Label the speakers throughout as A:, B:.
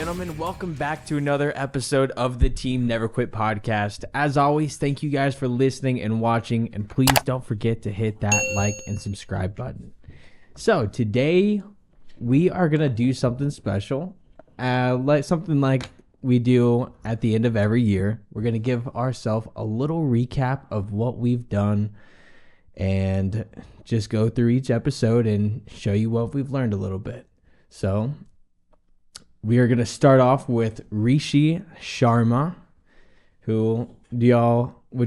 A: gentlemen, welcome back to another episode of the Team Never Quit podcast. As always, thank you guys for listening and watching, and please don't forget to hit that like and subscribe button. So today we are gonna do something special, something like we do at the end of every year. We're gonna give ourselves a little recap of what we've done and just go through each episode and show you what we've learned a little bit. So we are going to start off with Rishi Sharma, who would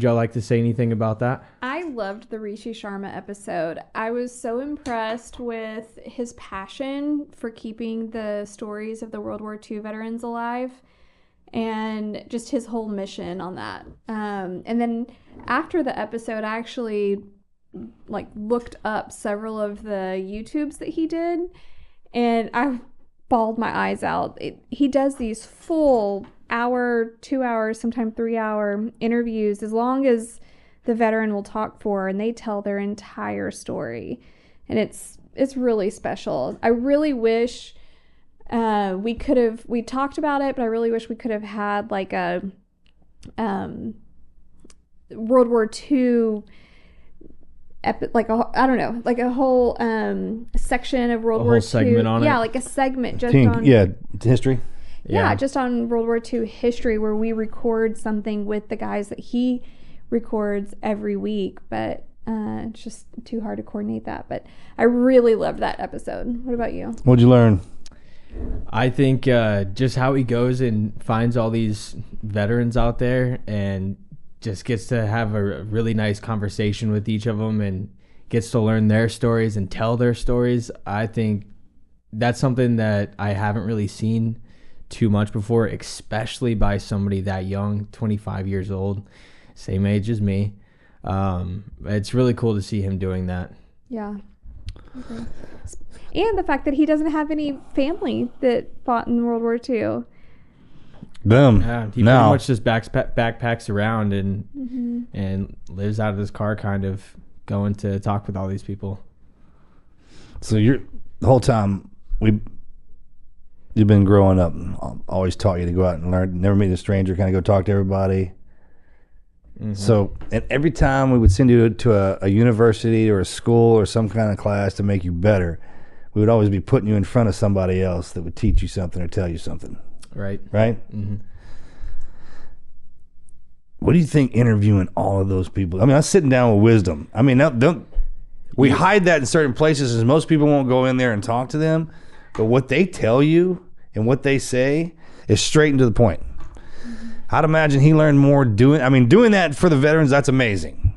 A: y'all like to say anything about that?
B: I loved the Rishi Sharma episode. I was so impressed with his passion for keeping the stories of the World War II veterans alive and just his whole mission on that. And then after the episode, I actually looked up several of the YouTubes that he did, and I bawled my eyes out. He does these full hour, 2 hours, sometimes 3 hour interviews, as long as the veteran will talk for, and they tell their entire story. And it's really special. I really wish we talked about it, but I really wish we could have had like a World War II a whole section of World War II.
A: Segment on it.
B: Yeah, like a segment just on
C: history.
B: Yeah, just on World War II history, where we record something with the guys that he records every week. But it's just too hard to coordinate that. But I really loved that episode. What about you?
C: What'd you learn?
A: I think just how he goes and finds all these veterans out there and just gets to have a really nice conversation with each of them and gets to learn their stories and tell their stories. I think that's something that I haven't really seen too much before, especially by somebody that young, 25 years old, same age as me. It's really cool to see him doing that.
B: Yeah. Okay. And the fact that he doesn't have any family that fought in World War II.
C: Boom.
A: Yeah, he pretty much just backpacks around and lives out of his car, kind of going to talk with all these people.
C: So the whole time you've been growing up, always taught you to go out and learn, never meet a stranger, kind of go talk to everybody. Mm-hmm. So, and every time we would send you to a university or a school or some kind of class to make you better, we would always be putting you in front of somebody else that would teach you something or tell you something.
A: Right.
C: Mm-hmm. What do you think interviewing all of those people? I mean, I'm sitting down with wisdom. I mean, we hide that in certain places, as most people won't go in there and talk to them. But what they tell you and what they say is straight and to the point. Mm-hmm. I'd imagine he learned more doing that for the veterans. That's amazing.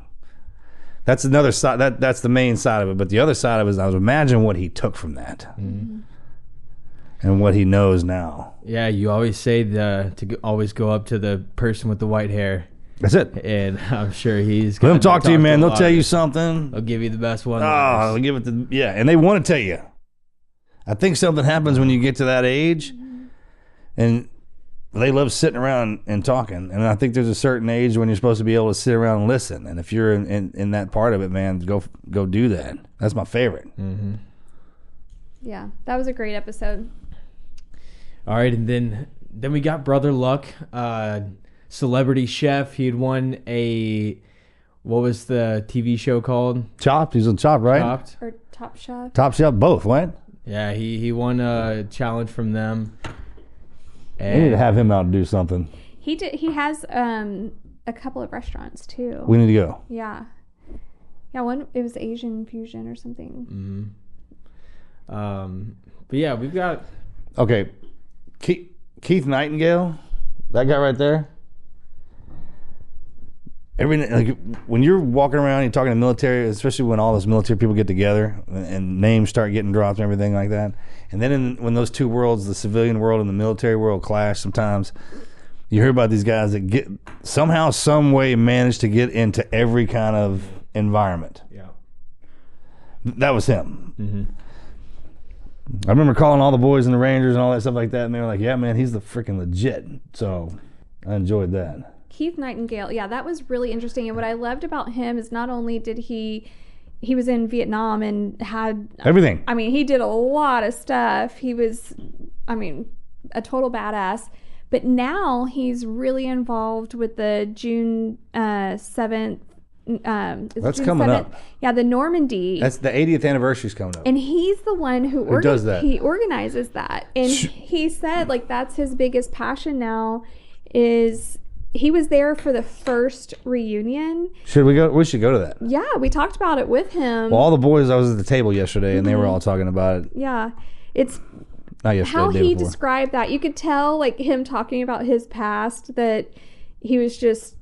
C: That's another side. That's the main side of it. But the other side of it is I was imagining what he took from that. Mm-hmm. And what he knows now.
A: Yeah, you always say to always go up to the person with the white hair.
C: That's it.
A: And I'm sure he's
C: let them talk to you, man. They'll tell you something.
A: They'll give you the best one.
C: Oh, they'll give it and they want to tell you. I think something happens when you get to that age, and they love sitting around and talking. And I think there's a certain age when you're supposed to be able to sit around and listen. And if you're in that part of it, man, go do that. That's my favorite. Mm-hmm.
B: Yeah, that was a great episode.
A: All right, and then we got Brother Luck, celebrity chef. He had won what was the TV show called?
C: Chopped. He's on Chopped, right?
A: Chopped.
B: Or Top Chef.
C: Top Chef, both, what?
A: Yeah, he won a challenge from them.
C: And we need to have him out and do something.
B: He did. He has a couple of restaurants too.
C: We need to go.
B: Yeah. Yeah, one, it was Asian fusion or something.
C: Mm-hmm.
A: But yeah, we've got...
C: Okay. Keith Nightingale, that guy right there. When you're walking around, you're talking to military, especially when all those military people get together and names start getting dropped and everything like that. And then when those two worlds, the civilian world and the military world, clash, sometimes you hear about these guys that get somehow, some way, manage to get into every kind of environment.
A: Yeah,
C: that was him.
A: Mm-hmm.
C: I remember calling all the boys in the Rangers and all that stuff like that, and they were like, yeah, man, he's the freaking legit. So I enjoyed that.
B: Keith Nightingale, yeah, that was really interesting. And what I loved about him is not only did he was in Vietnam and had
C: everything.
B: I mean, he did a lot of stuff. He was, a total badass. But now he's really involved with the June 7th.
C: That's coming up.
B: Yeah, the Normandy.
C: That's the 80th anniversary is coming up.
B: And he's the one who
C: does that.
B: He organizes that. And he said, like, that's his biggest passion now is he was there for the first reunion.
C: Should we go? We should go to that.
B: Yeah, we talked about it with him.
C: Well, all the boys, I was at the table yesterday, and they were all talking about it.
B: Yeah. It's
C: Not yesterday,
B: how
C: the day
B: he
C: before.
B: described that. You could tell, like, him talking about his past, that he was just,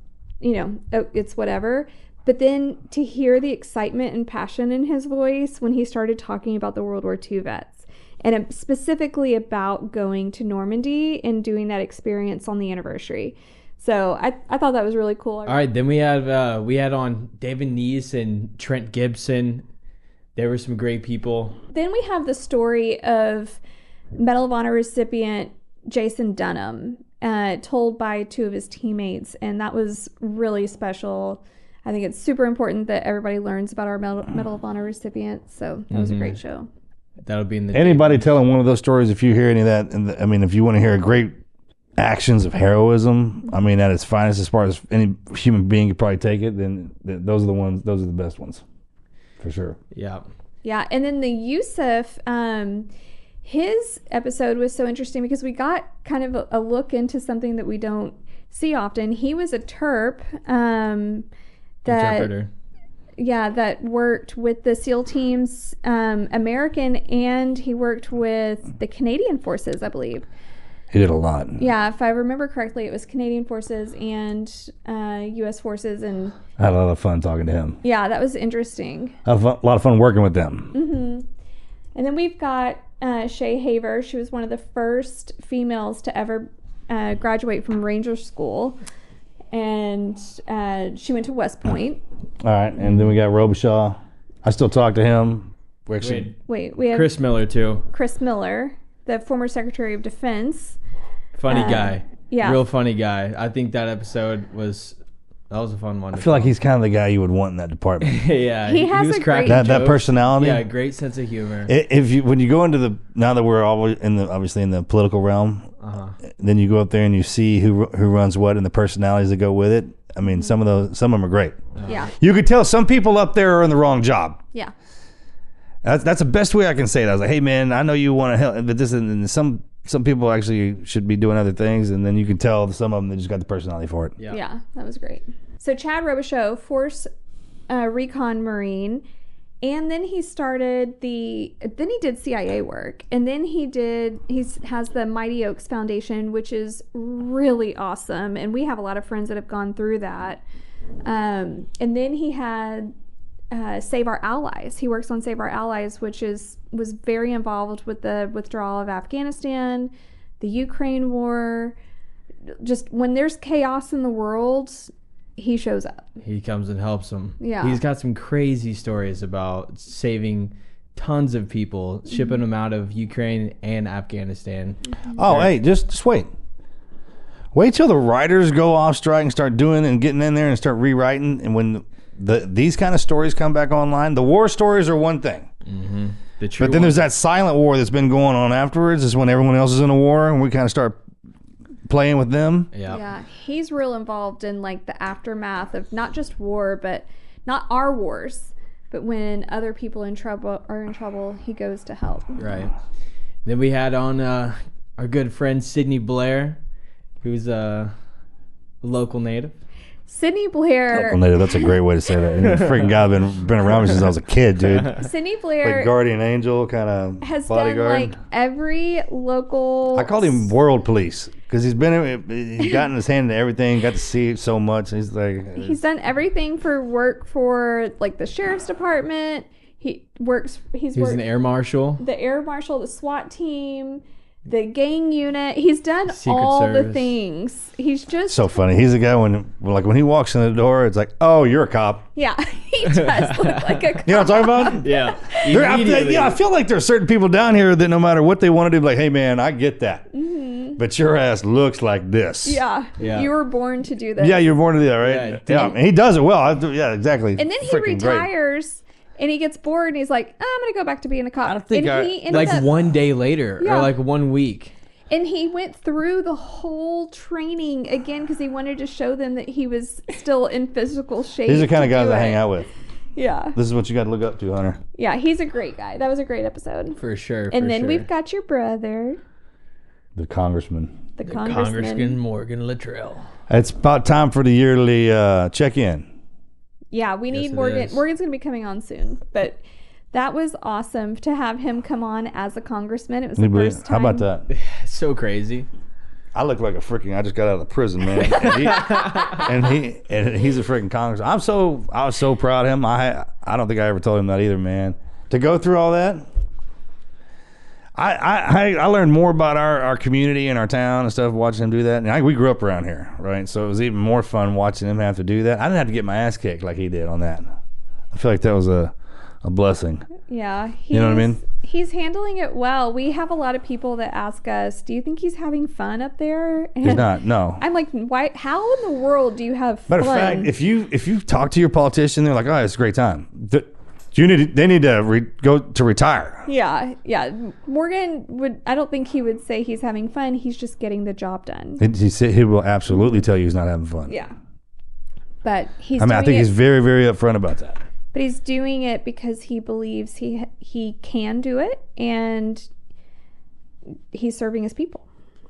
B: oh, it's whatever. But then to hear the excitement and passion in his voice when he started talking about the World War II vets, and specifically about going to Normandy and doing that experience on the anniversary. So I thought that was really cool.
A: All right, then we had on David Neese and Trent Gibson. There were some great people.
B: Then we have the story of Medal of Honor recipient Jason Dunham, told by two of his teammates, and that was really special. I think it's super important that everybody learns about our Medal of Honor recipients. So that was a great show.
A: That'll be in the
C: Anybody telling one of those stories, if you hear any of that, and if you want to hear great actions of heroism, at its finest, as far as any human being could probably take it, then those are the ones. Those are the best ones, for sure.
A: Yeah.
B: Yeah, and then the Yusuf, his episode was so interesting because we got kind of a look into something that we don't see often. He was a Terp.
A: Interpreter.
B: Yeah, that worked with the SEAL teams, American, and he worked with the Canadian Forces, I believe.
C: He did a lot.
B: Yeah, if I remember correctly, it was Canadian Forces and U.S. Forces, and
C: I had a lot of fun talking to him.
B: yeah, that was interesting.
C: I had a lot of fun working with them.
B: Mm-hmm. And then we've got Shay Haver. She was one of the first females to ever graduate from Ranger School. And she went to West Point.
C: All right, and then we got Robichaud. I still talk to him.
B: Wait, we have
A: Chris Miller too.
B: Chris Miller, the former Secretary of Defense.
A: Funny guy.
B: Yeah.
A: Real funny guy. I think that episode was a fun one.
C: I feel like he's kind of the guy you would want in that department.
A: Yeah.
B: He has
A: was
B: a
A: cracking
B: great-
C: that
A: jokes.
C: personality.
A: Yeah, great sense of humor.
C: When you go into now that we're all obviously in the political realm, then you go up there and you see who runs what and the personalities that go with it. Some of them are great.
B: Yeah.
C: You could tell some people up there are in the wrong job.
B: Yeah.
C: That's the best way I can say it. I was like, hey man, I know you want to help, but this and some people actually should be doing other things, and then you can tell some of them they just got the personality for it.
B: Yeah, that was great. So Chad Robichaud, Force Recon Marine, and then he did CIA work, and then he has the Mighty Oaks Foundation, which is really awesome, and we have a lot of friends that have gone through that. And then he had Save Our Allies. He works on Save Our Allies, which was very involved with the withdrawal of Afghanistan, the Ukraine war. Just when there's chaos in the world, he shows up.
A: He comes and helps them.
B: Yeah.
A: He's got some crazy stories about saving tons of people, shipping them out of Ukraine and Afghanistan.
C: Oh, hey, just wait. Wait till the writers go off strike and start doing and getting in there and start rewriting. And when these kind of stories come back online, the war stories are one thing.
A: Mm-hmm. The true
C: But then
A: one.
C: there's that silent war that's been going on afterwards. Is when everyone else is in a war and we kind of start playing with them.
B: Yeah, he's real involved in like the aftermath of not just war, but not our wars, but when other people are in trouble, he goes to help.
A: Right. Then we had on our good friend Sydney Blair, who's a local native.
B: Sydney Blair.
C: Local native, that's a great way to say that. And the freaking guy been around me since I was a kid, dude.
B: Sydney Blair
C: Like guardian angel kind of
B: has
C: bodyguard.
B: done like every local.
C: I called him world police because he's gotten his hand into everything, got to see so much. He's like,
B: He's done everything for like the sheriff's department. He's worked
A: an air marshal.
B: the air marshal, the SWAT team, the gang unit. He's done
A: Secret
B: all the
A: Service.
B: things. He's just
C: so funny. He's the guy when he walks in the door, it's like, oh, you're a cop.
B: yeah. He does look like a cop.
C: You know what I'm talking about?
A: Yeah.
C: I feel like there are certain people down here that no matter what they want to do, like, hey man, I get that, but your ass looks like this.
B: Yeah.
A: Yeah.
B: You were born to do this.
C: Yeah, you're born to do that, right?
A: Yeah.
C: And he does it well. Yeah, exactly.
B: And then he
C: Freaking great.
B: retires and he gets bored and he's like, I'm going to go back to being a cop.
C: I don't think
B: and
C: I-
B: he ended
A: Like
B: up,
A: one day later
B: Yeah.
A: or like 1 week.
B: And he went through the whole training again because he wanted to show them that he was still in physical shape.
C: These are the kind of guys I hang out with.
B: Yeah.
C: This is what you got to look up to, Hunter.
B: Yeah, he's a great guy. That was a great episode.
A: For sure.
B: And then we've got your brother.
C: The congressman.
B: The congressman.
A: Congressman Morgan Luttrell.
C: It's about time for the yearly check-in.
B: Yeah, we need Morgan. Morgan's going to be coming on soon. But that was awesome to have him come on as a congressman. It was the first time.
C: How about that?
A: It's so crazy.
C: I look like a freaking. I just got out of prison, man. And he's a freaking congressman. I was so proud of him. I don't think I ever told him that either, man. To go through all that, I learned more about our community and our town and stuff watching him do that. And we grew up around here, right? So it was even more fun watching him have to do that. I didn't have to get my ass kicked like he did on that. I feel like that was a blessing.
B: Yeah.
C: You know what I mean?
B: He's handling it well. We have a lot of people that ask us, do you think he's having fun up there? And
C: he's not, no.
B: I'm like, why? How in the world do you have fun?
C: Matter of fact, if you talk to your politician, they're like, oh, it's a great time. They need to go to retire.
B: Yeah. Morgan I don't think he would say he's having fun. He's just getting the job done.
C: He will absolutely tell you he's not having fun.
B: Yeah. But I
C: think he's very, very upfront about that.
B: But he's doing it because he believes he can do it, and he's serving his people.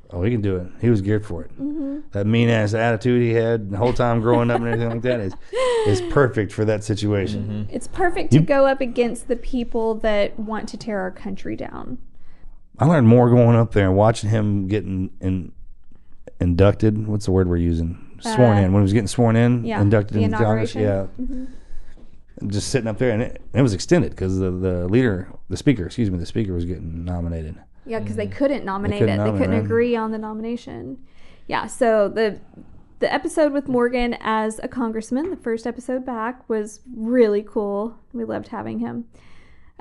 C: Oh, he can do it. He was geared for it. Mm-hmm. That mean-ass attitude he had the whole time growing up and everything like that is perfect for that situation.
B: Mm-hmm. It's perfect to go up against the people that want to tear our country down.
C: I learned more going up there and watching him getting inducted. What's the word we're using? Sworn in. When he was getting sworn in, inducted into Congress. Yeah. Mm-hmm. Just sitting up there, and it was extended because the speaker was getting nominated.
B: Yeah, because they couldn't nominate it. They couldn't agree on the nomination. Yeah, so the episode with Morgan as a congressman, the first episode back, was really cool. We loved having him.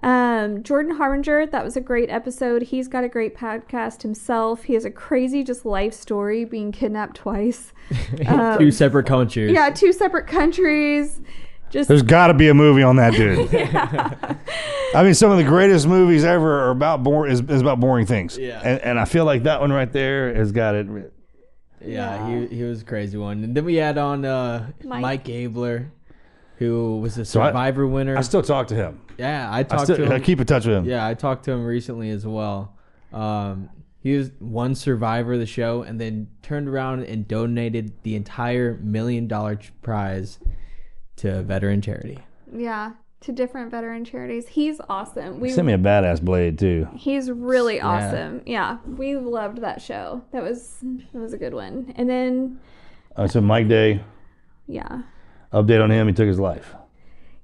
B: Jordan Harbinger, that was a great episode. He's got a great podcast himself. He has a crazy just life story, being kidnapped twice.
A: 2 separate countries.
B: Yeah, 2 separate countries.
C: There's got to be a movie on that dude. Yeah. I mean, some of the greatest movies ever are about is about boring things. Yeah. And I feel like that one right there has got it.
A: Yeah, he was a crazy one. And then we had on Mike Gabler, who was a Survivor winner.
C: I still talk to him.
A: Yeah, I to him.
C: I keep in touch with him.
A: Yeah, I talked to him recently as well. He was one Survivor of the show, and then turned around and donated the entire $1 million prize to veteran charity.
B: Yeah, to different veteran charities. He's awesome.
C: Sent me a badass blade too.
B: He's really awesome. Yeah, we loved that show. That was a good one. And then
C: so Mike Day.
B: Yeah.
C: Update on him. He took his life.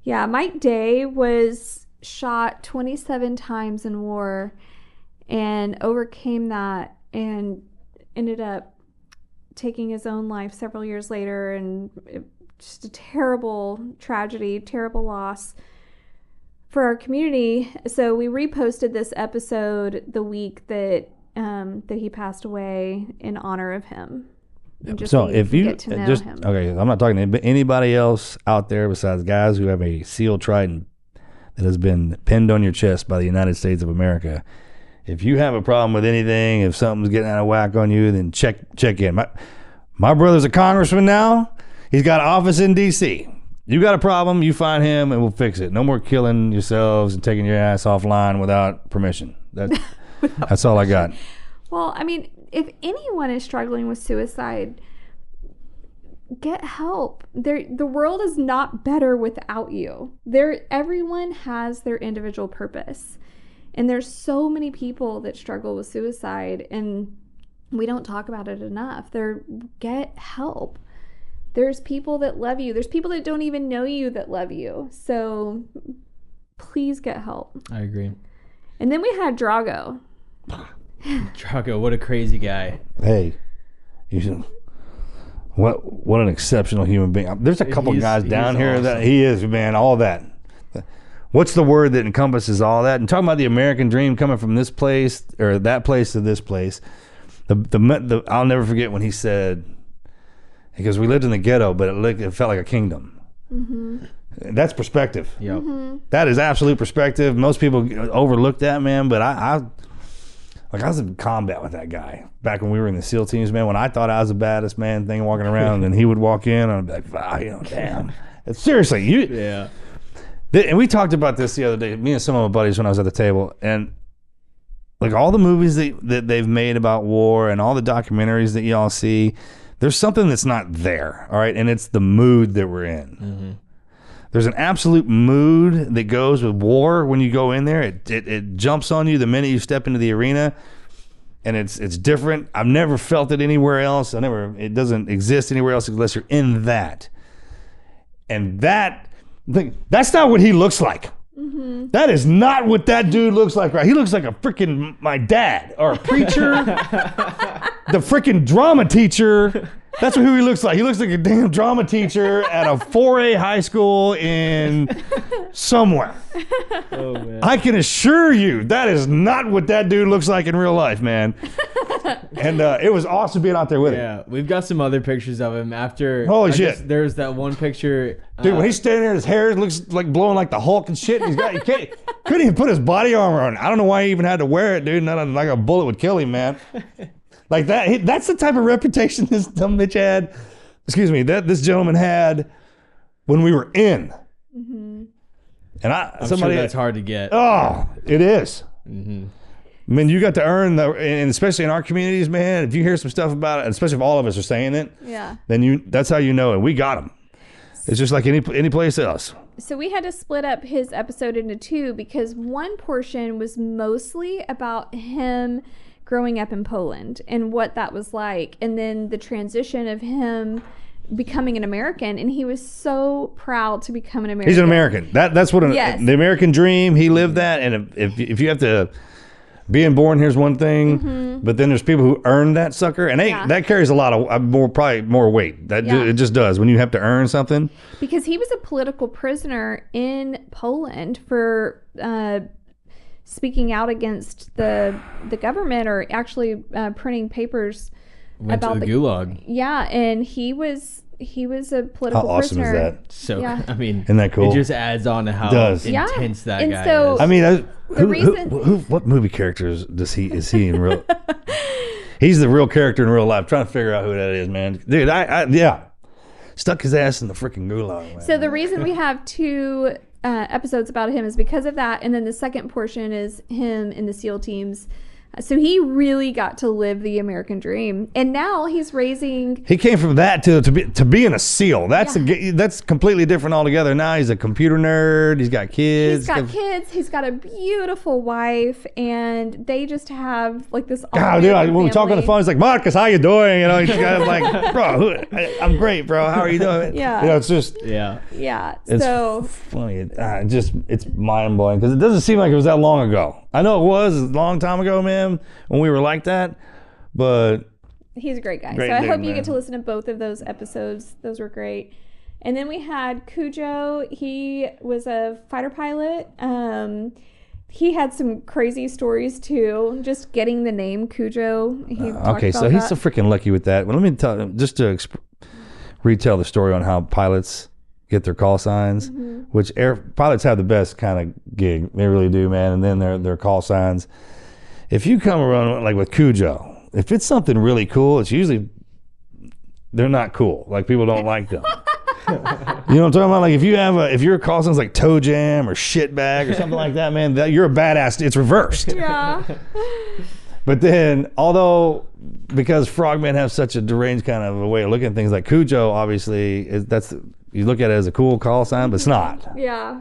B: Yeah, Mike Day was shot 27 times in war and overcame that and ended up taking his own life several years later, and just a terrible tragedy, terrible loss for our community. So we reposted this episode the week that he passed away in honor of him.
C: So if you okay, I'm not talking to anybody else out there besides guys who have a SEAL Trident that has been pinned on your chest by the United States of America. If you have a problem with anything, if something's getting out of whack on you, then check in. My brother's a congressman now. He's got an office in D.C. You got a problem, you find him, and we'll fix it. No more killing yourselves and taking your ass offline without permission. That's all I got.
B: Well, I mean, if anyone is struggling with suicide, get help. The world is not better without you. Everyone has their individual purpose. And there's so many people that struggle with suicide, and we don't talk about it enough. Get help. There's people that love you. There's people that don't even know you that love you. So please get help.
A: I agree.
B: And then we had Drago.
A: Drago, what a crazy guy.
C: Hey, what an exceptional human being. There's a couple guys down here awesome. That he is, man, all that. What's the word that encompasses all that? And talking about the American dream coming from this place or that place to this place. I'll never forget when he said, because we lived in the ghetto, but it felt like a kingdom. Mm-hmm. That's perspective. Yep. Mm-hmm. That is absolute perspective. Most people overlook that, man. But Like, I was in combat with that guy back when we were in the SEAL teams, man. When I thought I was the baddest man thing walking around, and he would walk in, and I'd be like, wow, damn. Seriously,
A: Yeah.
C: And we talked about this the other day, me and some of my buddies when I was at the table, and like all the movies that they've made about war and all the documentaries that y'all see, there's something that's not there, all right? And it's the mood that we're in. Mm-hmm. There's an absolute mood that goes with war when you go in there. It jumps on you the minute you step into the arena, and it's different. I've never felt it anywhere else. It doesn't exist anywhere else unless you're in that. And that's not what he looks like. Mm-hmm. That is not what that dude looks like, right? He looks like a freaking my dad or a preacher, the freaking drama teacher. That's who he looks like. He looks like a damn drama teacher at a 4A high school in somewhere. Oh, man. I can assure you that is not what that dude looks like in real life, man. And it was awesome being out there with him.
A: Yeah, we've got some other pictures of him after.
C: Holy shit.
A: There's that one picture.
C: Dude, when he's standing there, his hair looks like blowing like the Hulk and shit. And he couldn't even put his body armor on. I don't know why he even had to wear it, dude. Not like a bullet would kill him, man. Like that. That's the type of reputation this dumb bitch had. Excuse me, that this gentleman had when we were in. Mm-hmm. And
A: I'm sure that's hard to get.
C: Oh, it is. Mm-hmm. I mean, you got to earn and especially in our communities, man. If you hear some stuff about it, and especially if all of us are saying it, then that's how you know it. We got him. It's just like any place else.
B: So we had to split up his episode into two because one portion was mostly about him growing up in Poland and what that was like, and then the transition of him becoming an American, and he was so proud to become an American.
C: He's an American. That's what the American dream. He lived that, and if you have to. Being born here's one thing, but then there's people who earn that sucker, and that carries a lot of probably more weight. It just does when you have to earn something.
B: Because he was a political prisoner in Poland for speaking out against the government, or actually printing papers
A: about the Gulag.
B: Yeah, and he was a political
C: how awesome
B: prisoner.
C: Is that?
A: So I mean,
C: isn't that cool?
A: It just adds on to how intense that
B: and
A: guy
B: so,
A: is.
C: I mean, what movie characters is he in real? He's the real character in real life. Trying to figure out who that is, man. Dude, stuck his ass in the freaking gulag. Man.
B: So the reason we have two episodes about him is because of that, and then the second portion is him in the SEAL teams. So he really got to live the American dream, and now he's raising.
C: He came from that to being a SEAL. That's completely different altogether. Now he's a computer nerd. He's got kids.
B: He's got a beautiful wife, and they just have like this.
C: God, dude, when we talk on the phone, he's like, "Marcus, how you doing?" You know, he's kind of like, "Bro, I'm great, bro. How are you doing?"
B: Yeah,
C: you know, it's just
B: yeah.
C: It's
B: so
C: funny. It's mind blowing because it doesn't seem like it was that long ago. I know it was a long time ago, man, when we were like that, but
B: he's a great guy. So I hope you get to listen to both of those episodes. Those were great. And then we had Cujo. He was a fighter pilot. He had some crazy stories too. Just getting the name Cujo.
C: Okay, so he's so freaking lucky with that. Well, let me tell just to retell the story on how pilots get their call signs, which pilots have the best kind of gig. They really do, man. And then their call signs. If you come around like with Cujo, if it's something really cool, it's usually they're not cool. Like people don't like them. You know what I'm talking about? Like if your call sign's like toe jam or shit bag or something like that, man, you're a badass. It's reversed.
B: Yeah.
C: But then, because frogmen have such a deranged kind of a way of looking at things, like Cujo, obviously, you look at it as a cool call sign, but it's not.
B: Yeah.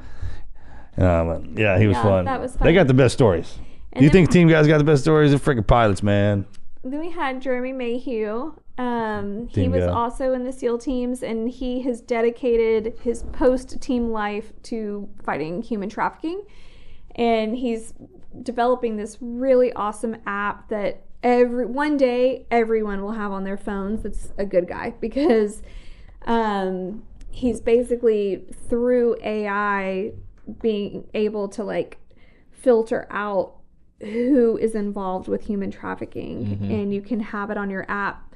C: He was fun.
B: That was fun.
C: They got the best stories. Do you think team guys got the best stories? They're freaking pilots, man.
B: Then we had Jeremy Mayhew. He was also in the SEAL teams, and he has dedicated his post-team life to fighting human trafficking. And he's developing this really awesome app that one day everyone will have on their phones that's a good guy, because he's basically, through AI, being able to like filter out who is involved with human trafficking, and you can have it on your app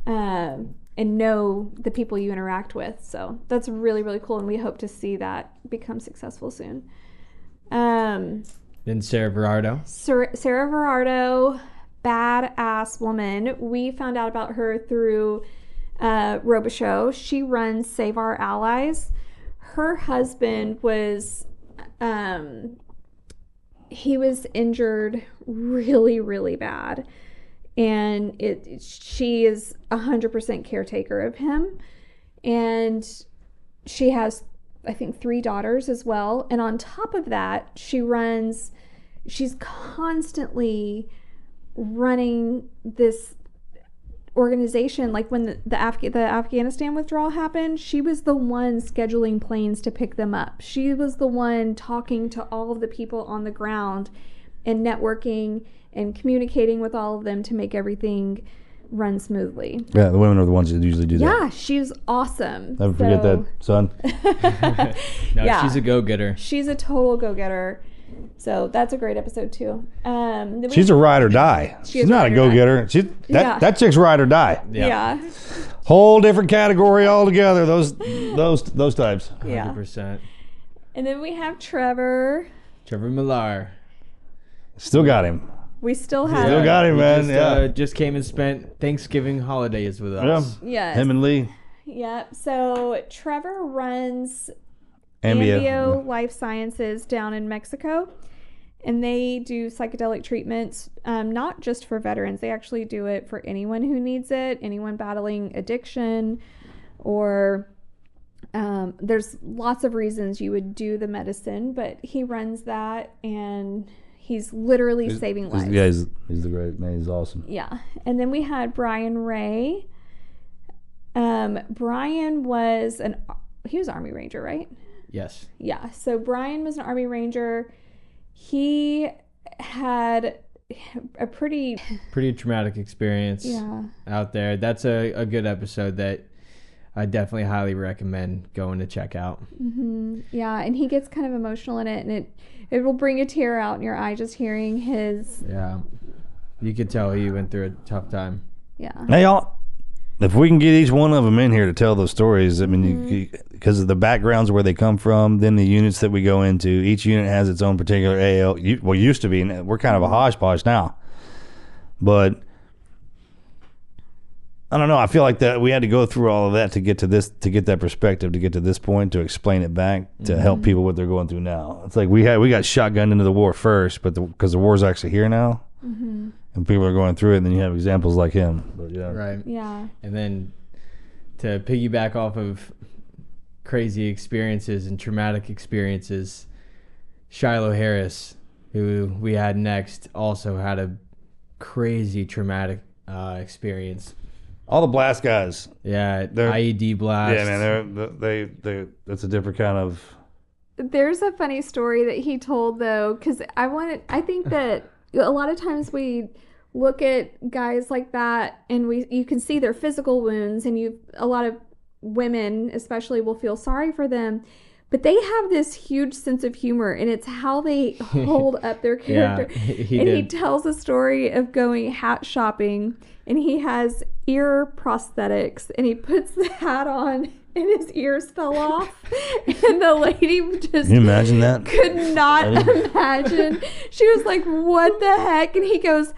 B: and know the people you interact with. So that's really, really cool, and we hope to see that become successful soon.
A: Then Sarah Berardo.
B: Sarah Verardo, badass woman. We found out about her through Robichaux. She runs Save Our Allies. Her husband was, he was injured really, really bad. And she is 100% caretaker of him. And she has, I think, 3 daughters as well. And on top of that, she's constantly running this organization. Like when the Afghanistan withdrawal happened, she was the one scheduling planes to pick them up. She was the one talking to all of the people on the ground and networking and communicating with all of them to make everything run smoothly.
C: Yeah, the women are the ones that usually do that.
B: Yeah, she's awesome.
C: Never forget that, son.
A: No,
B: Yeah.
A: she's a go-getter.
B: She's a total go-getter. So that's a great episode too.
C: She's a ride or die. She's not a go-getter. That chick's ride or die.
B: Yeah.
C: Whole different category altogether. Those types.
B: Yeah.
A: 100%.
B: And then we have Trevor.
A: Trevor Millar.
C: Still got him.
B: We still have
C: Still got him,
A: He
C: man.
A: just came and spent Thanksgiving holidays with us.
B: Yes.
C: Him and Lee.
B: Yep. So Trevor runs
C: Ambio.
B: Ambio Life Sciences down in Mexico, and they do psychedelic treatments, not just for veterans. They actually do it for anyone who needs it, anyone battling addiction, or there's lots of reasons you would do the medicine, but he runs that, and he's literally saving lives.
C: Yeah, he's the great man. He's awesome.
B: Yeah. And then we had Brian Ray. Brian was he was Army Ranger, right?
A: Yes.
B: Yeah. So Brian was an Army Ranger. He had a pretty
A: traumatic experience out there. That's a good episode that I definitely highly recommend going to check out.
B: Mm-hmm. Yeah, and he gets kind of emotional in it, and it will bring a tear out in your eye just hearing his.
A: Yeah, you could tell he went through a tough time.
B: Yeah.
C: Hey, y'all. If we can get each one of them in here to tell those stories, I mean, because of the backgrounds where they come from, then the units that we go into, each unit has its own particular AL. Used to be, we're kind of a hodgepodge now. But I don't know. I feel like that we had to go through all of that to get to this, to get that perspective, to get to this point, to explain it back, to help people what they're going through now. It's like we got shotgunned into the war first, but because the war's actually here now. Mm-hmm. And people are going through it, and then you have examples like him. But yeah.
A: Right.
B: Yeah.
A: And then to piggyback off of crazy experiences and traumatic experiences, Shiloh Harris, who we had next, also had a crazy traumatic experience.
C: All the blast guys.
A: Yeah, IED blast.
C: Yeah, man, they that's a different kind of.
B: There's a funny story that he told though, because I think that a lot of times we look at guys like that and you can see their physical wounds, and a lot of women especially will feel sorry for them, but they have this huge sense of humor, and it's how they hold up their character.
A: Yeah,
B: he tells a story of going hat shopping, and he has ear prosthetics, and he puts the hat on and his ears fell off, and the lady just
C: Can you imagine that?
B: could not imagine. She was like, what the heck? And he goes,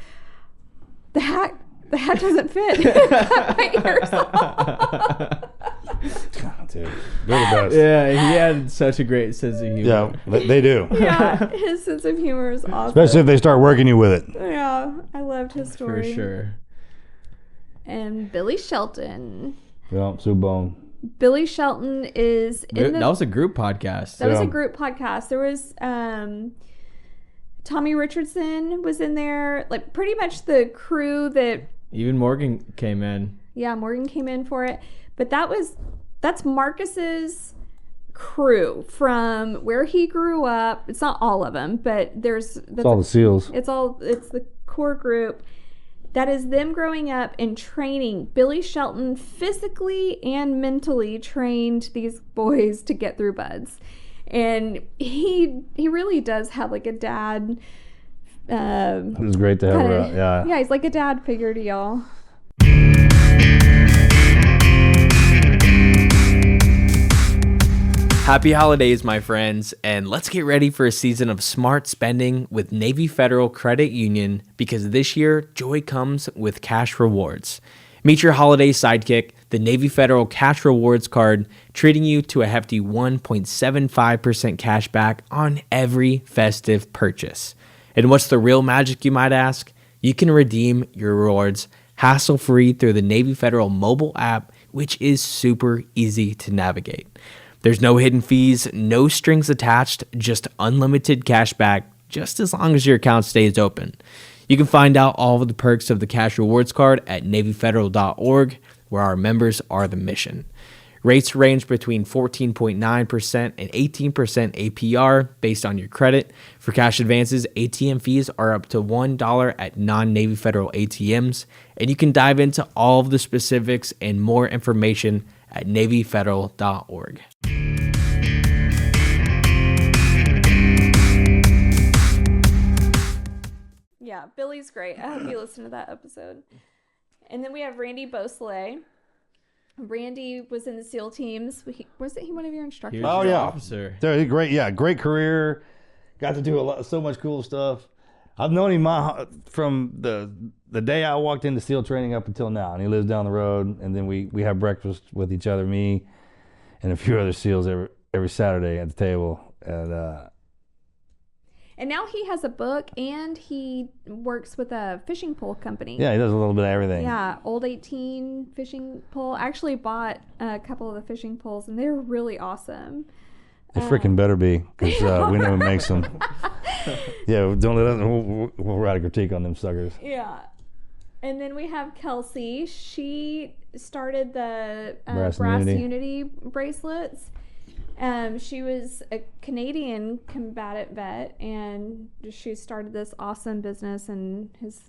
B: the hat doesn't fit. My ears off.
C: God, dude, they're the best.
A: Yeah, he had such a great sense of humor.
C: Yeah, they do.
B: Yeah, his sense of humor is awesome.
C: Especially if they start working you with it.
B: Yeah, I loved his story.
A: For sure.
B: And Billy Shelton.
C: Yeah, Sue Bone.
B: Billy Shelton is in
A: That was a group podcast.
B: That was a group podcast. There was Tommy Richardson was in there, like pretty much the crew that.
A: Even Morgan came in.
B: Yeah, Morgan came in for it, but that's Marcus's crew from where he grew up. It's not all of them, but it's
C: all the SEALs.
B: It's the core group. That is them growing up and training. Billy Shelton physically and mentally trained these boys to get through buds. And he really does have like a dad.
C: It was great to have her out. Yeah.
B: Yeah, he's like a dad figure to y'all.
A: Happy holidays, my friends, and let's get ready for a season of smart spending with Navy Federal Credit Union, because this year, joy comes with cash rewards. Meet your holiday sidekick, the Navy Federal Cash Rewards Card, treating you to a hefty 1.75% cash back on every festive purchase. And what's the real magic, you might ask? You can redeem your rewards hassle-free through the Navy Federal mobile app, which is super easy to navigate. There's no hidden fees, no strings attached, just unlimited cash back, just as long as your account stays open. You can find out all of the perks of the Cash Rewards Card at NavyFederal.org, where our members are the mission. Rates range between 14.9% and 18% APR based on your credit. For cash advances, ATM fees are up to $1 at non-Navy Federal ATMs, and you can dive into all of the specifics and more information at NavyFederal.org.
B: Yeah, Billy's great. I hope you listen to that episode. And then we have Randy Beausoleil. Randy was in the SEAL teams. Wasn't he one of your instructors?
C: Oh, yeah.
A: Officer.
C: Dude, great. Yeah, great career. Got to do so much cool stuff. I've known him from the day I walked into SEAL training up until now, and he lives down the road. And then we have breakfast with each other, me and a few other SEALs every Saturday at the table.
B: And now he has a book, and he works with a fishing pole company.
C: Yeah, he does a little bit of everything.
B: Yeah, Old 18 fishing pole. I actually bought a couple of the fishing poles, and they're really awesome.
C: They freaking better be, because we know who makes them. Yeah, don't let us. We'll write a critique on them suckers.
B: Yeah. And then we have Kelsey. She started the
C: Brass
B: Unity bracelets. She was a Canadian combatant vet, and she started this awesome business and has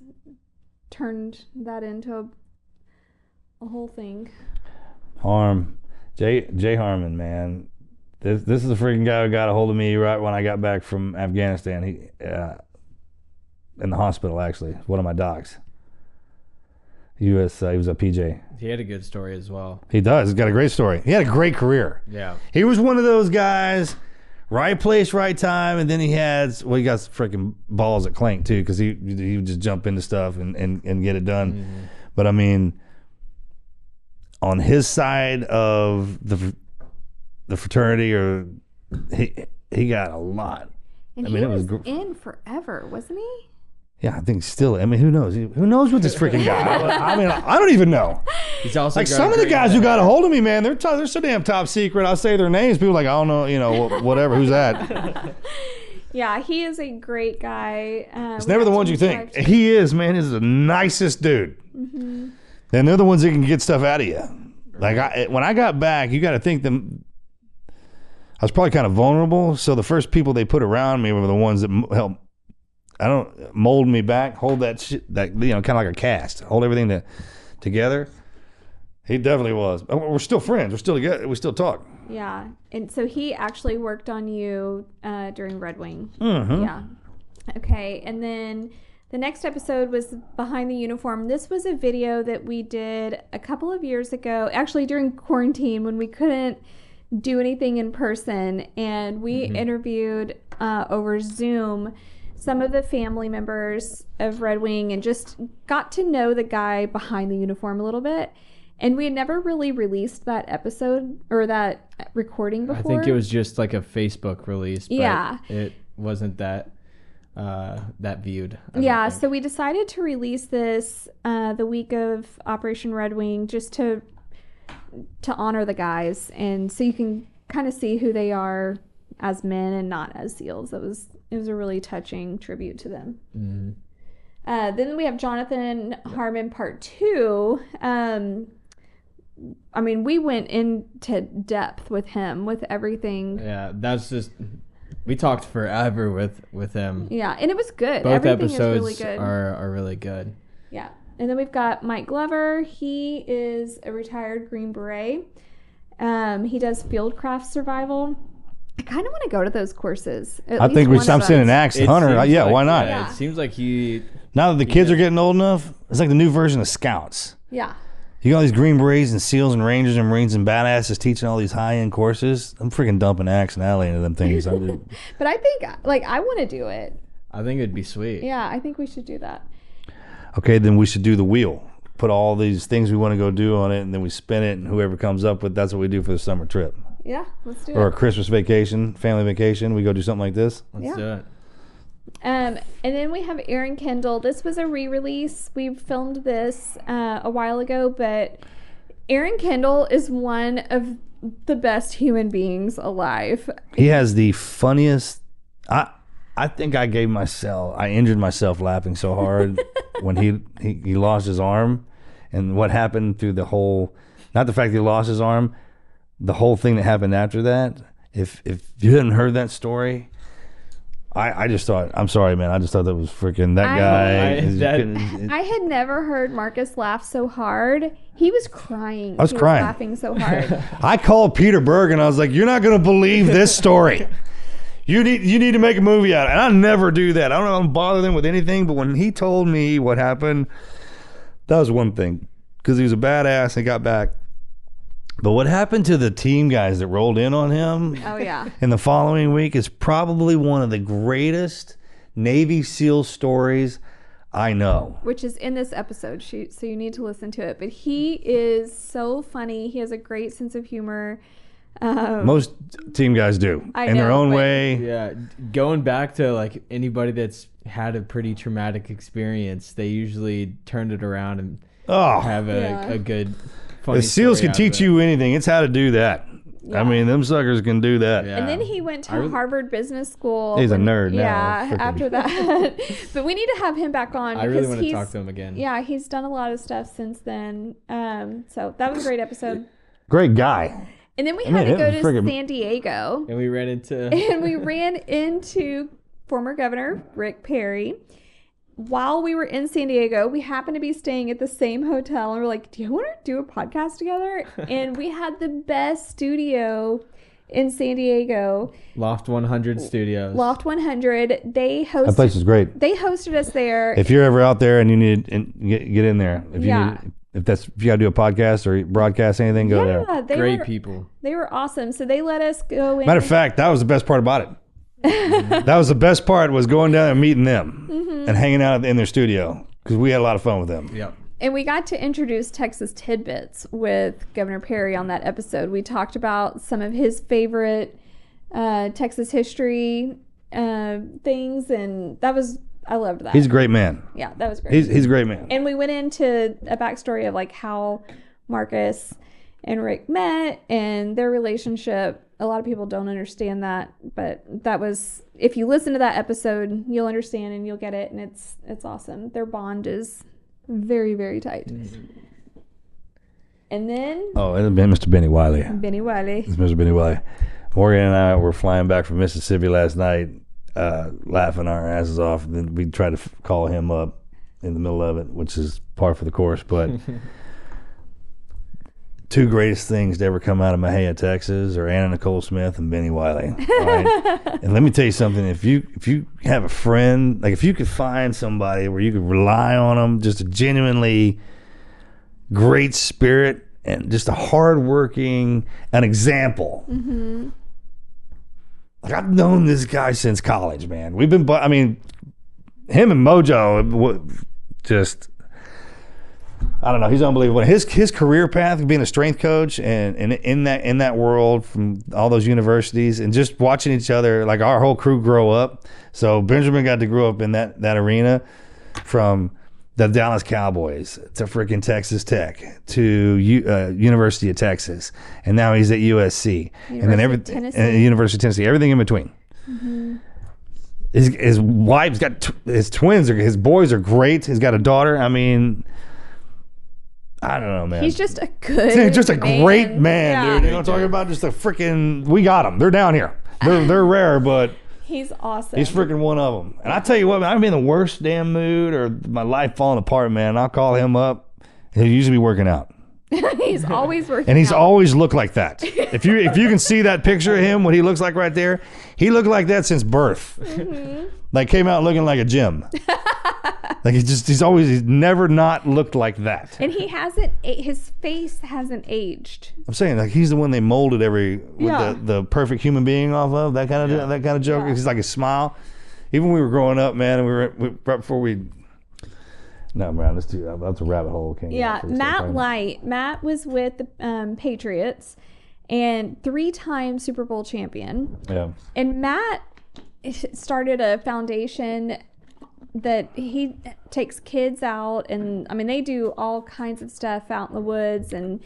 B: turned that into a whole thing.
C: Jay Harmon, man. This is the freaking guy who got a hold of me right when I got back from Afghanistan. He in the hospital, actually, one of my docs. He was a PJ.
A: He had a good story as well.
C: He does. He's got a great story. He had a great career.
A: Yeah.
C: He was one of those guys, right place, right time, and then he got freaking balls at Clank too, because he would just jump into stuff and get it done. Mm-hmm. But I mean, on his side of the fraternity, or he got a lot.
B: And he was in forever, wasn't he?
C: Yeah, I think still. I mean, who knows? Who knows with this freaking guy? I mean, I don't even know.
A: He's also
C: like some of the guys who got a hold of me, man. They're so damn top secret. I'll say their names. People are like, I don't know, whatever. Who's that?
B: Yeah, he is a great guy.
C: It's never the ones you think. He is, man. He's the nicest dude.
B: Mm-hmm.
C: And they're the ones that can get stuff out of you. Like when I got back, you got to think them. I was probably kind of vulnerable, so the first people they put around me were the ones that helped. Mold me back, hold that shit, that kind of like a cast, hold everything together. He definitely was. We're still friends. We're still together. We still talk.
B: Yeah, and so he actually worked on you during Red Wing.
C: Mm-hmm.
B: Yeah. Okay, and then the next episode was Behind the Uniform. This was a video that we did a couple of years ago, actually during quarantine when we couldn't do anything in person, and we interviewed over Zoom some of the family members of Red Wing and just got to know the guy behind the uniform a little bit. And we had never really released that episode or that recording before.
A: I think it was just like a Facebook release. But
B: yeah.
A: It wasn't that viewed.
B: Yeah, so we decided to release this the week of Operation Red Wing just to honor the guys, and so you can kind of see who they are as men and not as SEALs. It was a really touching tribute to them. Mm-hmm. Then we have Jonathan Harmon Part 2. I mean, we went into depth with him, with everything.
A: Yeah, that's just... We talked forever with him.
B: Yeah, and it was good.
A: Both
B: Everything
A: episodes
B: is really good.
A: are really good.
B: Yeah. And then we've got Mike Glover. He is a retired Green Beret. He does fieldcraft survival. I kind of want to go to those courses.
C: I think I'm sending Axe to Hunter. Yeah, why not?
B: Yeah.
A: It seems like he...
C: Now that the kids are getting old enough, it's like the new version of Scouts.
B: Yeah.
C: You got all these Green Berets and SEALs and Rangers and Marines and badasses teaching all these high-end courses. I'm freaking dumping Axe and Alley into them things.
B: But I think, like, I want to do it.
A: I think it'd be sweet.
B: Yeah, I think we should do that.
C: Okay, then we should do the wheel. Put all these things we want to go do on it, and then we spin it, and whoever comes up with, that's what we do for the summer trip.
B: Yeah, let's do
C: Or a
B: it.
C: Christmas vacation, family vacation. We go do something like this.
A: Let's do it.
B: And then we have Aaron Kendall. This was a re-release. We filmed this a while ago, but Aaron Kendall is one of the best human beings alive.
C: He has the funniest. I think I injured myself laughing so hard when he lost his arm, and what happened through the whole, not the fact that he lost his arm, the whole thing that happened after that. If you hadn't heard that story, I just thought, I'm sorry, man. I just thought that was freaking that guy.
B: I had never heard Marcus laugh so hard. He was crying.
C: I was crying.
B: Laughing so hard.
C: I called Peter Berg and I was like, "You're not going to believe this story. You need to make a movie out of it." And I never do that. I don't bother them with anything. But when he told me what happened, that was one thing, because he was a badass and got back. But what happened to the team guys that rolled in on him
B: Oh, yeah.
C: in the following week is probably one of the greatest Navy SEAL stories I know.
B: Which is in this episode, so you need to listen to it. But he is so funny. He has a great sense of humor.
C: Most team guys do,
B: I
C: in their
B: know,
C: own
B: but-
C: way.
A: Yeah, going back to like anybody that's had a pretty traumatic experience, they usually turned it around and
C: Oh,
A: have a good funny
C: if SEALs
A: story
C: can
A: out
C: teach
A: of it.
C: you anything, it's how to do that.
B: Yeah.
C: I mean, them suckers can do that.
A: Yeah.
B: And then he went to
A: I really-
B: Harvard Business School.
C: He's a nerd now.
B: Yeah,
C: Freaking-
B: after that. But we need to have him back on.
A: I really
B: because
A: want to
B: he's-
A: talk to him again.
B: Yeah, he's done a lot of stuff since then. So that was a great episode.
C: Great guy.
B: And then we
C: I mean,
B: had to go
C: it
B: to
C: was friggin-
B: San Diego.
A: And we ran into
B: And we ran into former Governor Rick Perry. While we were in San Diego, we happened to be staying at the same hotel. And we're like, do you want to do a podcast together? And we had the best studio in San Diego.
A: Loft 100 Studios.
B: Loft 100.
C: That place is great.
B: They hosted us there.
C: If you're ever out there and you need get in there, if you
B: Yeah.
C: if you got to do a podcast or broadcast anything, go there.
B: yeah, they
A: Great
B: were,
A: people.
B: They were awesome. So they let us go in.
C: Matter of fact, that was the best part about it. That was the best part, was going down and meeting them and hanging out in their studio, because we had a lot of fun with them.
A: Yep.
B: And we got to introduce Texas Tidbits with Governor Perry on that episode. We talked about some of his favorite Texas history things, and I loved that.
C: He's a great man.
B: Yeah, that was great.
C: He's a great man.
B: And we went into a backstory of like how Marcus and Rick met and their relationship. A lot of people don't understand that, but that was, if you listen to that episode, you'll understand and you'll get it, and it's awesome. Their bond is very, very tight. And then
C: Oh, it's been Mr. Benny Wiley.
B: Benny Wiley.
C: It's Mr. Benny Wiley. Morgan and I were flying back from Mississippi last night, laughing our asses off. And then we tried to call him up in the middle of it, which is par for the course. But two greatest things to ever come out of Mahia, Texas, are Anna Nicole Smith and Benny Wiley. All right? And let me tell you something. If you have a friend, like if you could find somebody where you could rely on them, just a genuinely great spirit and just a hardworking, an example.
B: Mm-hmm.
C: Like, I've known this guy since college, man. We've been, I mean, him and Mojo, just, I don't know. He's unbelievable. His career path, being a strength coach, and in that world, from all those universities, and just watching each other, like our whole crew grow up. So Benjamin got to grow up in that arena, from the Dallas Cowboys to freaking Texas Tech to University of Texas, and now he's at USC, and then everything, University of Tennessee, everything in between. Mm-hmm. His wife's got his twins, his boys are great. He's got a daughter. I mean, I don't know, man.
B: He's just a good
C: just a great man,
B: yeah.
C: dude. You know what I'm talking about? Just a freaking, we got them. They're down here. They're rare, but
B: he's awesome.
C: he's freaking one of them. And I tell you what, man, I'm in the worst damn mood or my life falling apart, man. I'll call him up. He'll usually be working out.
B: He's always working
C: And he's
B: out.
C: always looked like that. If you can see that picture of him, what he looks like right there, he looked like that since birth.
B: Mm-hmm.
C: Like, came out looking like a gym. Like he's never not looked like that.
B: And his face hasn't aged.
C: I'm saying like he's the one they molded the perfect human being off of, that kind of joke.
B: Yeah.
C: He's like a smile. Even when we were growing up, man, and right before no, man, that's a rabbit hole.
B: Yeah, Matt was with the Patriots and 3-time Super Bowl champion.
C: Yeah.
B: And Matt started a foundation that he takes kids out, and I mean they do all kinds of stuff out in the woods and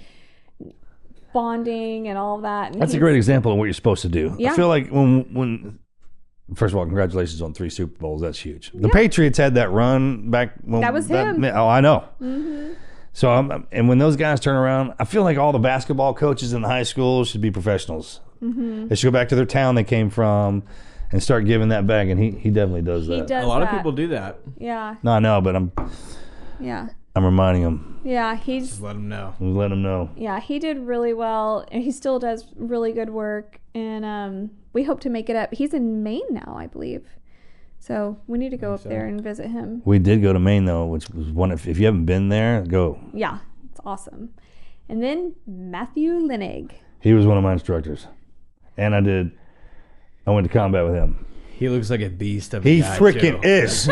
B: bonding and all that. And
C: that's a great example of what you're supposed to do.
B: Yeah.
C: I feel like when first of all, congratulations on 3 Super Bowls. That's huge. The Patriots had that run back when
B: that was him.
C: Oh, I know. Mm-hmm. So and when those guys turn around, I feel like all the basketball coaches in the high school should be professionals. Mm-hmm. They should go back to their town they came from and start giving that back, and he definitely does that.
B: Does
A: a lot of people do that.
B: Yeah.
C: No, I know, but I'm reminding him.
B: Yeah,
A: Just let them know.
C: Let him know.
B: Yeah, he did really well, and he still does really good work, and we hope to make it up. He's in Maine now, I believe. So we need to go up there and visit him.
C: We did go to Maine, though, which was one. If you haven't been there, go.
B: Yeah, it's awesome. And then Matthew Linig.
C: He was one of my instructors. And I went to combat with him.
A: He looks like a beast of a
C: He
A: guy,
C: freaking
A: too.
C: is.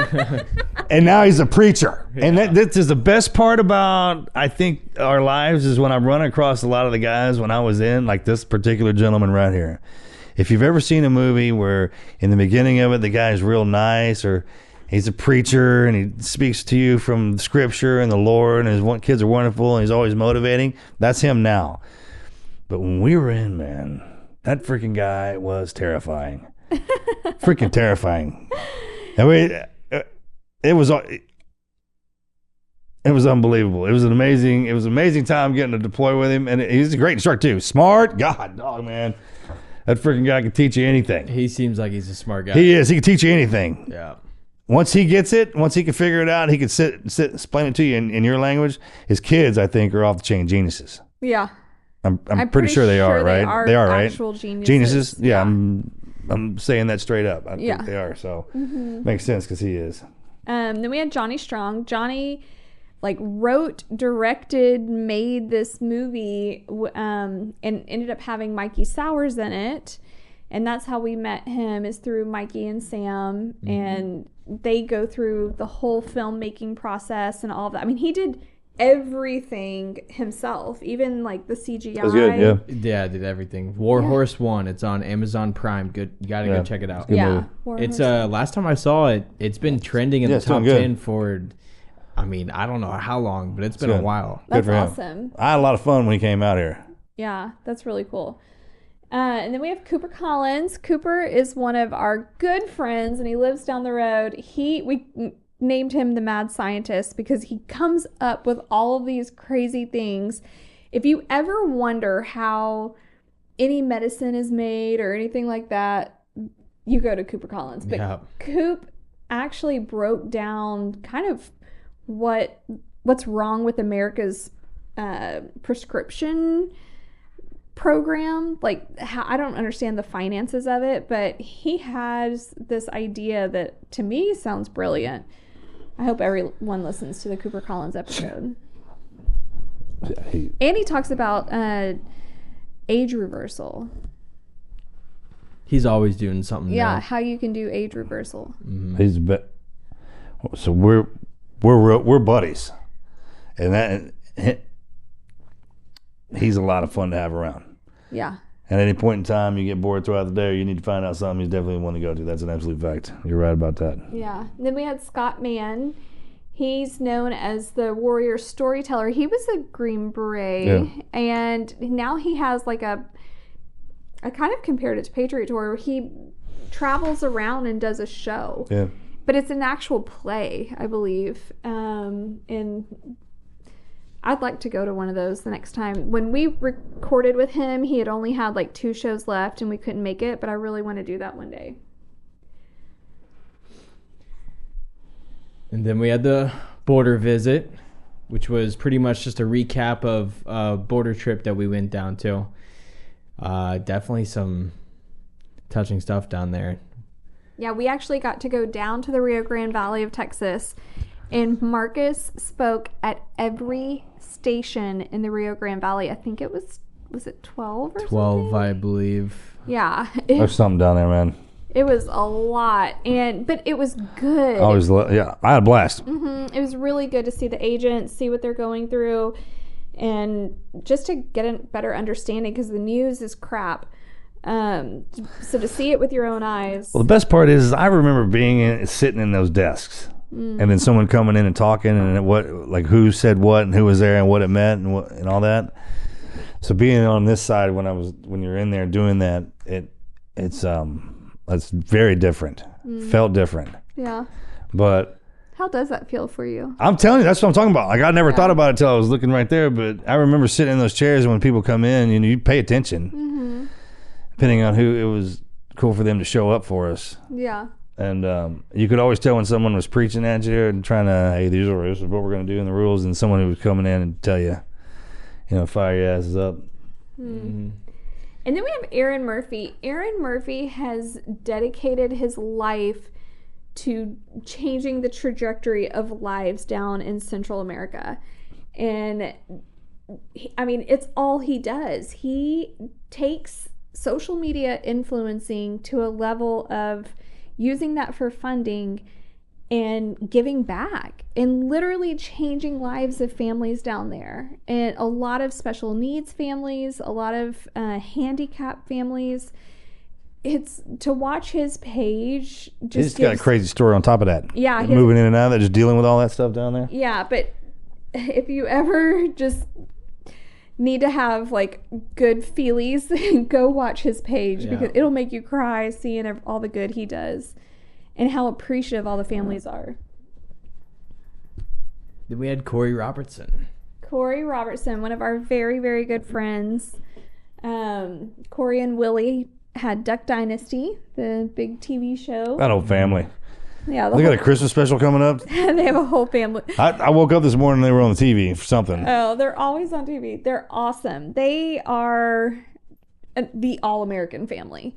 C: And now he's a preacher. Yeah. And this is the best part about, I think, our lives is when I run across a lot of the guys when I was in, like this particular gentleman right here. If you've ever seen a movie where in the beginning of it, the guy's real nice, or he's a preacher and he speaks to you from scripture and the Lord, and his kids are wonderful and he's always motivating, that's him now. But when we were in, man, that freaking guy was terrifying. Freaking terrifying. I mean, it was unbelievable. It was an amazing time getting to deploy with him, and he's a great instructor too. Smart, God, dog, man. That freaking guy can teach you anything.
A: He seems like he's a smart guy.
C: He is. He can teach you anything.
A: Yeah.
C: Once he gets it, once he can figure it out, he can sit, explain it to you in your language. His kids, I think, are off the chain geniuses.
B: Yeah.
C: I'm pretty sure they are, right? They are, right?
B: Actual geniuses.
C: Geniuses? Yeah. I'm saying that straight up. I think they are. So makes sense because he is.
B: Then we had Johnny Strong. Johnny wrote, directed, made this movie, and ended up having Mikey Sowers in it. And that's how we met him, is through Mikey and Sam. Mm-hmm. And they go through the whole filmmaking process and all of that. I mean, he did everything himself, even the CGI.
C: That's good, yeah.
A: Yeah, did everything. Warhorse 1, it's on Amazon Prime. Good, you gotta go check it out.
B: Yeah,
A: it's last time I saw it, it's been trending in the top 10 for, I mean, I don't know how long, but it's been a while.
B: That's
C: good for
B: awesome.
C: Him. I had a lot of fun when he came out here.
B: Yeah, that's really cool. And then we have Cooper Collins. Cooper is one of our good friends, and he lives down the road. We named him the mad scientist because he comes up with all of these crazy things. If you ever wonder how any medicine is made or anything like that, you go to Cooper Collins. But Coop actually broke down kind of what's wrong with America's prescription program. I don't understand the finances of it, but he has this idea that to me sounds brilliant. I hope everyone listens to the Cooper Collins episode. And he talks about age reversal.
A: He's always doing something.
B: Yeah,
A: new.
B: how you can do age reversal.
C: Mm-hmm. So we're buddies, and he's a lot of fun to have around.
B: Yeah.
C: At any point in time, you get bored throughout the day, or you need to find out something, he's definitely one to go to. That's an absolute fact. You're right about that.
B: Yeah. Then we had Scott Mann. He's known as the warrior storyteller. He was a Green Beret, and now he has I kind of compared it to Patriot Tour, where he travels around and does a show.
C: Yeah.
B: But it's an actual play, I believe. And I'd like to go to one of those the next time. When we recorded with him, he had only had 2 shows left and we couldn't make it, but I really want to do that one day.
A: And then we had the border visit, which was pretty much just a recap of a border trip that we went down to. Definitely some touching stuff down there.
B: Yeah, we actually got to go down to the Rio Grande Valley of Texas And Marcus spoke at every station in the Rio Grande Valley. I think it was it 12 or
A: 12,
B: something?
A: I believe.
B: Yeah.
C: There's something down there, man.
B: It was a lot, but it was good.
C: I had a blast.
B: It was really good to see the agents, see what they're going through, and just to get a better understanding, because the news is crap. So to see it with your own eyes.
C: Well, the best part is I remember sitting in those desks, and then someone coming in and talking, and who said what and who was there and what it meant and all that. So being on this side when you're in there doing that, it's very different. Felt different.
B: Yeah.
C: But
B: how does that feel for you?
C: I'm telling you, that's what I'm talking about. Like, I never thought about it till I was looking right there, but I remember sitting in those chairs, and when people come in, you pay attention, depending on who. It was cool for them to show up for us.
B: Yeah.
C: And you could always tell when someone was preaching at you and trying to, hey, this is what we're going to do in the rules, and someone who was coming in and tell you, fire your asses up.
B: And then we have Aaron Murphy. Aaron Murphy has dedicated his life to changing the trajectory of lives down in Central America. And it's all he does. He takes social media influencing to a level of using that for funding and giving back and literally changing lives of families down there, and a lot of special needs families, a lot of handicapped families. It's to watch his page.
C: He's got a crazy story on top of that.
B: Yeah,
C: moving in and out of that, just dealing with all that stuff down there.
B: Yeah, but if you ever just need to have good feelies, go watch his page, because it'll make you cry seeing all the good he does and how appreciative all the families are.
A: Then we had Corey Robertson.
B: Corey Robertson, one of our very, very good friends. Corey and Willie had Duck Dynasty, the big TV show.
C: That whole family.
B: Yeah,
C: they got a Christmas special coming up.
B: They have a whole family.
C: I woke up this morning, they were on the TV for something.
B: Oh, they're always on TV. They're awesome. They are the all-American family.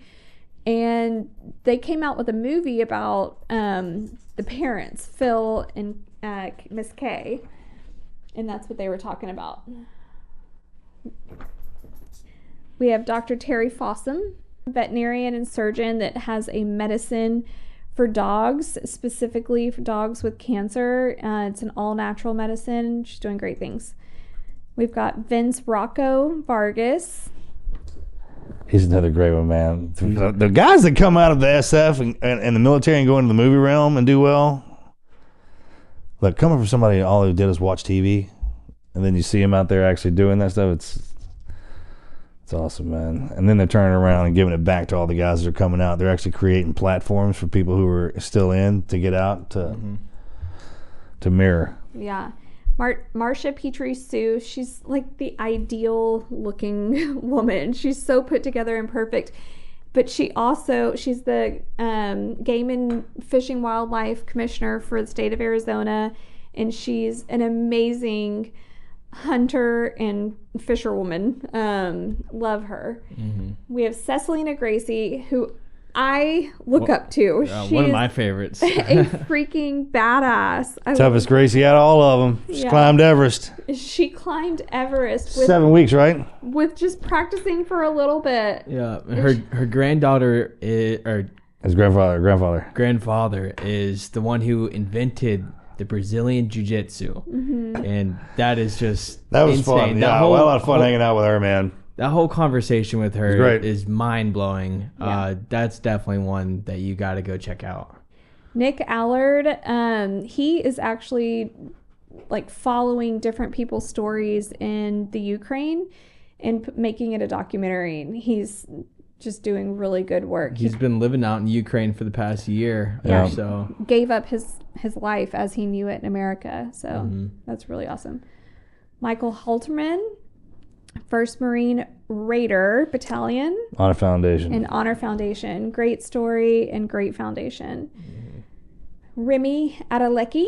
B: And they came out with a movie about the parents, Phil and Miss Kay. And that's what they were talking about. We have Dr. Terry Fossum, veterinarian and surgeon that has a medicine for dogs, specifically for dogs with cancer. It's an all-natural medicine. She's doing great things. We've got Vince Rocco Vargas.
C: He's another great one, man. The guys that come out of the SF and the military and go into the movie realm and do well, look, coming from somebody all who did is watch TV, and then you see them out there actually doing that stuff, it's awesome, man. And then they're turning around and giving it back to all the guys that are coming out. They're actually creating platforms for people who are still in to get out to mirror.
B: Yeah. Marcia Petrie Sue, she's like the ideal looking woman. She's so put together and perfect. But she's the Game and Fish and Wildlife Commissioner for the state of Arizona. And she's an amazing hunter and fisherwoman. Love her. We have Cecilina Gracie, who I look up to. She
A: one of my favorites.
B: A freaking badass.
C: Toughest Gracie out of all of them. She climbed Everest.
B: She climbed Everest
C: 7 weeks, right?
B: With just practicing for a little bit.
A: Yeah, her granddaughter
C: his grandfather
A: is the one who invented the Brazilian jiu-jitsu. And that is just
C: was
A: insane.
C: Fun. Yeah, a lot of fun hanging out with her, man.
A: That whole conversation with her is mind-blowing. Yeah. That's definitely one that you got to go check out.
B: Nick Allard, he is actually following different people's stories in the Ukraine and making it a documentary. And he's just doing really good work.
A: He's been living out in Ukraine for the past year.
B: Yeah.
A: Or so.
B: Gave up his life as he knew it in America. So that's really awesome. Michael Halterman, 1st Marine Raider Battalion.
C: Honor Foundation.
B: And Honor Foundation. Great story and great foundation. Remy Adelecki.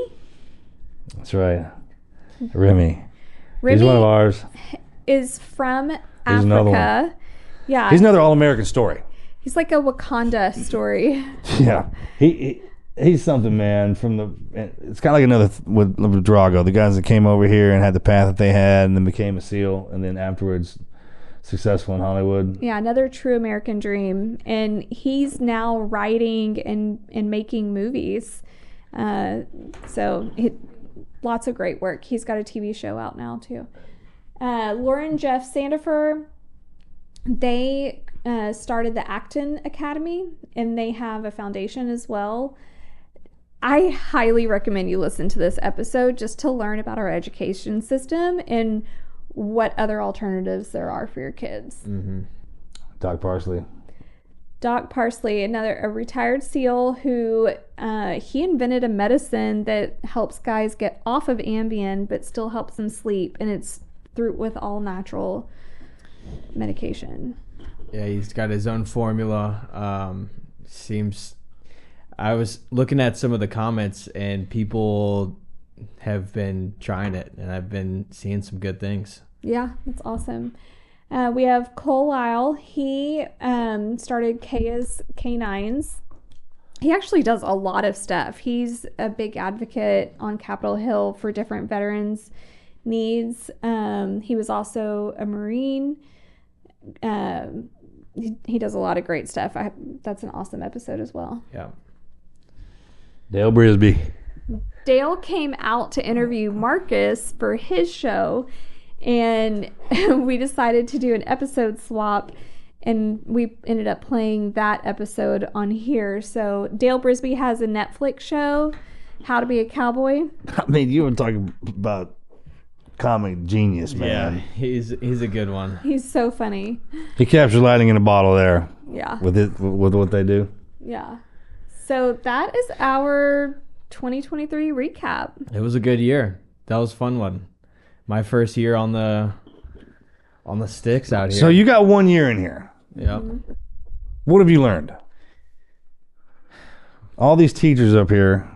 C: That's right. Remy. He's one of ours.
B: Is from Africa.
C: Yeah. He's another all-American story.
B: He's like a Wakanda story.
C: Yeah. He's something, man. It's kind of like another with Drago, the guys that came over here and had the path that they had, and then became a SEAL, and then afterwards successful in Hollywood.
B: Yeah, another true American dream, and he's now writing and making movies. Lots of great work. He's got a TV show out now too. Lauren Jeff Sandifer, they started the Acton Academy, and they have a foundation as well. I highly recommend you listen to this episode just to learn about our education system and what other alternatives there are for your kids.
A: Mm-hmm.
C: Doc Parsley,
B: a retired SEAL who he invented a medicine that helps guys get off of Ambien but still helps them sleep, and it's with all natural medication.
A: Yeah, he's got his own formula. I was looking at some of the comments, and people have been trying it, and I've been seeing some good things.
B: Yeah, that's awesome. We have Cole Lyle. He started Kaya's Canines. He actually does a lot of stuff. He's a big advocate on Capitol Hill for different veterans' needs. He was also a Marine. He does a lot of great stuff. That's an awesome episode as well.
A: Yeah.
C: Dale Brisby.
B: Dale came out to interview Marcus for his show, and we decided to do an episode swap, and we ended up playing that episode on here. So Dale Brisby has a Netflix show, How to Be a Cowboy.
C: I mean, you were talking about comic genius, man.
A: Yeah, he's a good one.
B: He's so funny.
C: He captures lightning in a bottle there.
B: Yeah.
C: With what they do.
B: Yeah. So that is our 2023 recap.
A: It was a good year. That was a fun one. My first year on the sticks out here.
C: So you got 1 year in here.
A: Yep.
B: Mm-hmm.
C: What have you learned? All these teachers up here,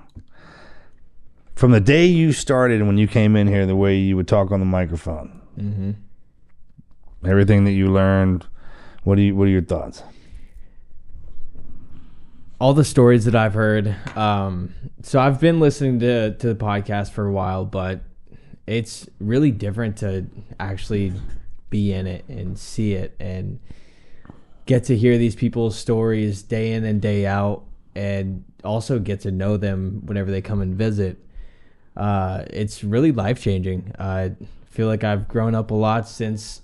C: from the day you started and when you came in here, the way you would talk on the microphone,
A: Mm-hmm.
C: everything that you learned, what are your thoughts?
A: All the stories that I've heard. So I've been listening to the podcast for a while, but it's really different to actually be in it and see it and get to hear these people's stories day in and day out, and also get to know them whenever they come and visit. It's really life-changing. I feel like I've grown up a lot since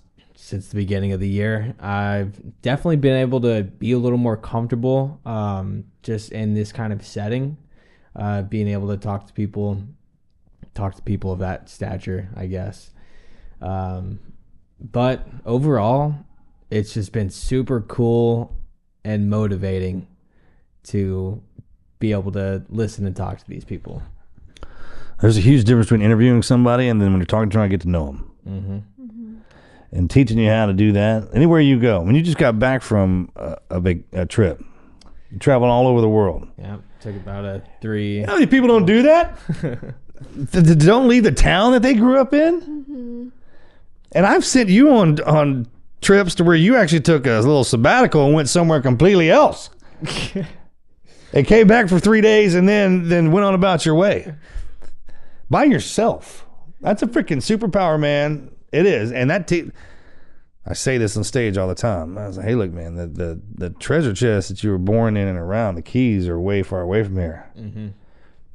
A: the beginning of the year. I've definitely been able to be a little more comfortable just in this kind of setting, being able to talk to people of that stature, I guess. But overall, it's just been super cool and motivating to be able to listen and talk to these people.
C: There's a huge difference between interviewing somebody and then when you're talking to them, get to know them.
A: Mm-hmm.
C: And teaching you how to do that anywhere you go. When you just got back from a big trip, you traveled all over the world.
A: Yeah, took about a 3.
C: You know, these people don't do that. They don't leave the town that they grew up in.
B: Mm-hmm.
C: And I've sent you on trips to where you actually took a little sabbatical and went somewhere completely else. And came back for 3 days and then went on about your way by yourself. That's a freaking superpower, man. It is. And I say this on stage all the time. I was like, hey, look, man, the treasure chest that you were born in and around, the keys are way far away from here.
A: Mm-hmm.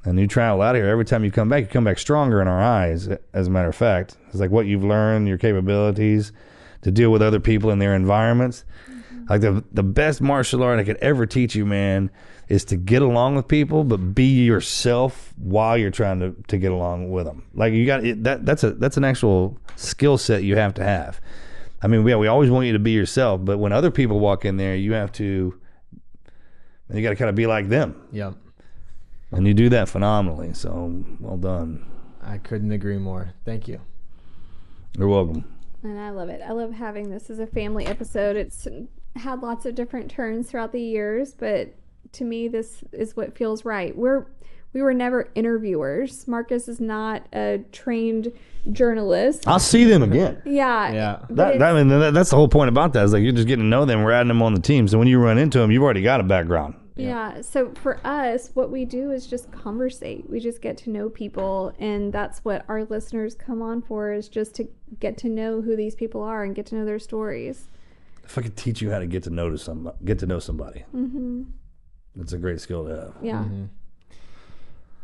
C: And you travel out of here. Every time you come back stronger in our eyes, as a matter of fact. It's like what you've learned, your capabilities to deal with other people in their environments. Mm-hmm. Like the best martial art I could ever teach you, man, is to get along with people, but be yourself while you're trying to get along with them. Like you got that's an actual skill set you have to have. I mean, we always want you to be yourself, but when other people walk in there, you got to kind of be like them.
A: Yep.
C: And you do that phenomenally. So well done.
A: I couldn't agree more. Thank you.
C: You're welcome.
B: And I love it. I love having this as a family episode. It's had lots of different turns throughout the years, but to me, this is what feels right. We were never interviewers. Marcus is not a trained journalist.
C: I'll see them again.
B: Yeah.
A: Yeah.
C: That's the whole point about that. Is like you're just getting to know them. We're adding them on the team. So when you run into them, you've already got a background.
B: Yeah. So for us, what we do is just conversate. We just get to know people, and that's what our listeners come on for, is just to get to know who these people are and get to know their stories.
C: If I could teach you how to get to know somebody, that's a great skill to have.
B: Yeah.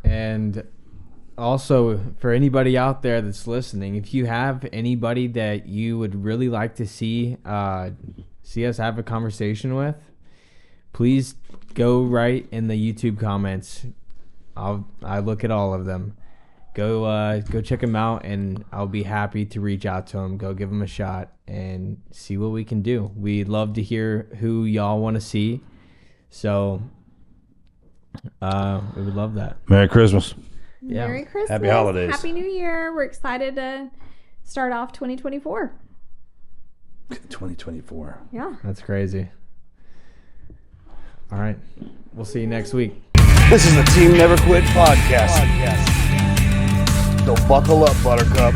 A: And also, for anybody out there that's listening, if you have anybody that you would really like to see us have a conversation with, please go right in the YouTube comments. I look at all of them. Go check them out, and I'll be happy to reach out to them. Go give them a shot and see what we can do. We'd love to hear who y'all want to see. So we would love that.
C: Merry Christmas.
A: Yeah.
B: Merry Christmas.
C: Happy holidays.
B: Happy New Year. We're excited to start off 2024.
C: 2024.
B: Yeah.
A: That's crazy. All right. We'll see you next week.
D: This is the Team Never Quit podcast. So buckle up, Buttercup.